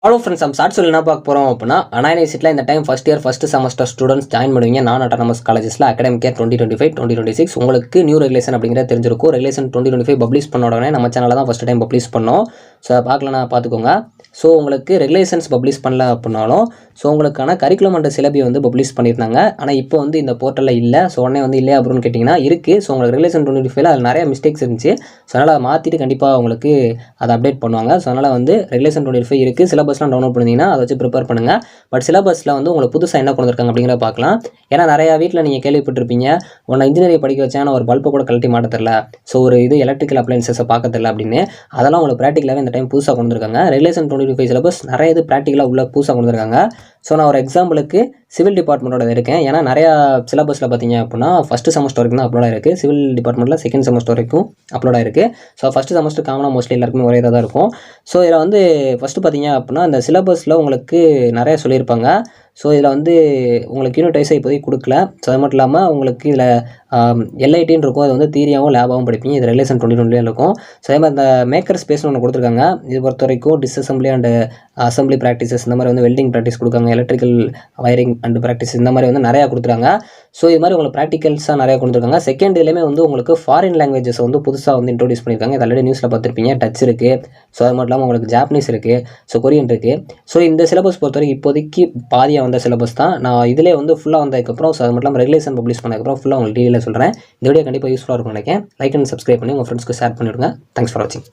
Hello friends, நம்ம short சொல்லி என்ன பார்க்க போகிறோம் அப்படின்னா, அண்ணா யூனிவர்சிட்டியில் இந்த time first year first semester students join பண்ணுவீங்க. நான் அட்டானமஸ் காலேஜஸில் அகாடமிக் இயர் 2025-2026 உங்களுக்கு நியூ ரெகுலேஷன் அப்படிங்கிறத தெரிஞ்சிருக்கும். ரெகுலேஷன் 2025 பப்ளிஷ் பண்ண உடனே நம்ம சேனலில் தான் ஃபஸ்ட் டைம் பப்ளிஷ் பண்ணோம். ஸோ அதை பார்க்கலன்னா பார்த்துக்கோங்க. ஸோ உங்களுக்கு ரெகுலேஷன்ஸ் பப்ளிஷ் பண்ணல அப்படின்னாலும் ஸோ உங்களுக்கான கரிக்குலம் அண்ட் சிலபி வந்து பப்ளிஷ் பண்ணியிருந்தாங்க. ஆனால் இப்போ வந்து இந்த போர்ட்டலில் இல்லை. ஸோ உடனே வந்து இல்லையா அப்படின்னு கேட்டிங்கன்னா இருக்குது. ஸோ உங்களுக்கு ரெகுலேஷன் 2025 அதில் நிறைய மிஸ்டேக்ஸ் இருந்துச்சு. ஸோ அதனால் அதை மாற்றிட்டு கண்டிப்பாக உங்களுக்கு அதை அப்டேட் பண்ணுவாங்க. ஸோ அதனால் வந்து ரெகுலேஷன் 25 இருக்குது. சிலபஸ்லாம் டவுன்லோட் பண்ணிங்கன்னா அதை வச்சு ப்ரிப்பேர் பண்ணுங்கள். பட் சிலபஸில் வந்து உங்களுக்கு புதுசாக என்ன கொண்டு வந்திருக்காங்க அப்படிங்கிறத பார்க்கலாம். ஏன்னா நிறையா வீட்டில் நீங்கள் கேள்விப்பட்டிருப்பீங்க, உன்னை இன்ஜினியரிங் படிக்க வச்சேன் ஒரு பல்பை கூட கழட்டி மாட்ட தெரில, ஸோ ஒரு இது எலக்ட்ரிக்கல் அப்ளைன்சஸை பார்க்க தெரில அப்படின்னு. அதெல்லாம் உங்களுக்கு ப்ராக்டிக்கலாகவே இந்த டைம் புதுசாக கொண்டு வந்திருக்காங்க. ரெகுலேஷன் 2025 சிலபஸ் நிறைய இது ப்ராக்டிக்கலாக உள்ள புதுசாக கொண்டு வந்திருக்காங்க. ஸோ நான் ஒரு எக்ஸாம்பிளுக்கு சிவில் டிபார்ட்மெண்ட்டோட இருக்கேன். ஏன்னா நிறையா சிலபஸில் பார்த்தீங்க அப்படின்னா ஃபஸ்ட்டு செமஸ்டர் வரைக்கும் தான் அப்லோட் ஆயிருக்கு. சிவில் டிபார்ட்மெண்ட்டில் செகண்ட் செமஸ்டர் வரைக்கும் அப்லோட் ஆயிருக்கு. ஸோ ஃபஸ்ட்டு செமஸ்டர் காமனாக மோஸ்ட்லி எல்லாருக்குமே ஒரே இதாக தான் இருக்கும். ஸோ இதில் வந்து ஃபஸ்ட்டு பார்த்தீங்க அப்படின்னா இந்த சிலபஸில் உங்களுக்கு நிறைய சொல்லியிருப்பாங்க. ஸோ இதில் வந்து உங்களுக்கு யூனிட் வைஸாக இப்போதைக்கு கொடுக்கல. ஸோ அது மட்டும் இல்லாமல் உங்களுக்கு இதில் எல்ஐடின்னு இருக்கும். அது வந்து தியரியாகவும் லேபாகவும் படிப்பீங்க. இது ரெகுலேஷன் 2020 இருக்கும். ஸோ அதே மாதிரி இந்த மேக்கர் ஸ்பேஸ்னு ஒன்று கொடுத்துருக்காங்க. இது பொறுத்த வரைக்கும் டிஸ்அசம்பிளி அண்ட் அசம்பிளி ப்ராக்டிசஸ், இந்த மாதிரி வந்து வெல்டிங் ப்ராக்டிஸ் கொடுக்காங்க, எலக்ட்ரிக்கல் வயரிங் அண்ட் ப்ராக்டிஸ் இந்த மாதிரி வந்து நிறையா கொடுத்துருக்காங்க. ஸோ இது மாதிரி உங்களுக்கு ப்ராக்டிகல்ஸாக நிறையா கொடுத்துருக்காங்க. செகண்ட் இதுலேயுமே வந்து உங்களுக்கு ஃபாரின் லாங்குவேஜஸ் வந்து புதுசாக வந்து இன்ட்ரோடியூஸ் பண்ணியிருக்காங்க. இது ஆல்ரெடி நியூஸில் பார்த்துருப்பீங்க. டச் இருக்குது. ஸோ அது மட்டும் இல்லாமல் உங்களுக்கு ஜாப்பனீஸ் இருக்குது. ஸோ கொரியன் இருக்குது. ஸோ இந்த சிலபஸ் பொறுத்த வரைக்கும் இப்போதைக்கு பாதியாக வந்த சிலபஸ் தான். நான் இதிலே வந்து ஃபுல்லாக வந்ததுக்கப்புறம் ஸோ அது மட்டும் இல்லாமல் ரெகுலேஷன் பப்ளிஷ் பண்ணதுக்கப்புறம் ஃபுல்லாக உங்களுக்கு டீட்டெயிலாக சொல்கிறேன். இந்த வீடியோ கண்டிப்பாக யூஸ்ஃபுல்லாக இருக்கும் நினைக்கிறேன். லைக் அண்ட் சப்ஸ்கிரைப் பண்ணி உங்கள் ஃப்ரெண்ட்ஸ்க்கு ஷேர் பண்ணிவிடுங்க. தேங்க்ஸ் ஃபார் வாட்சிங்.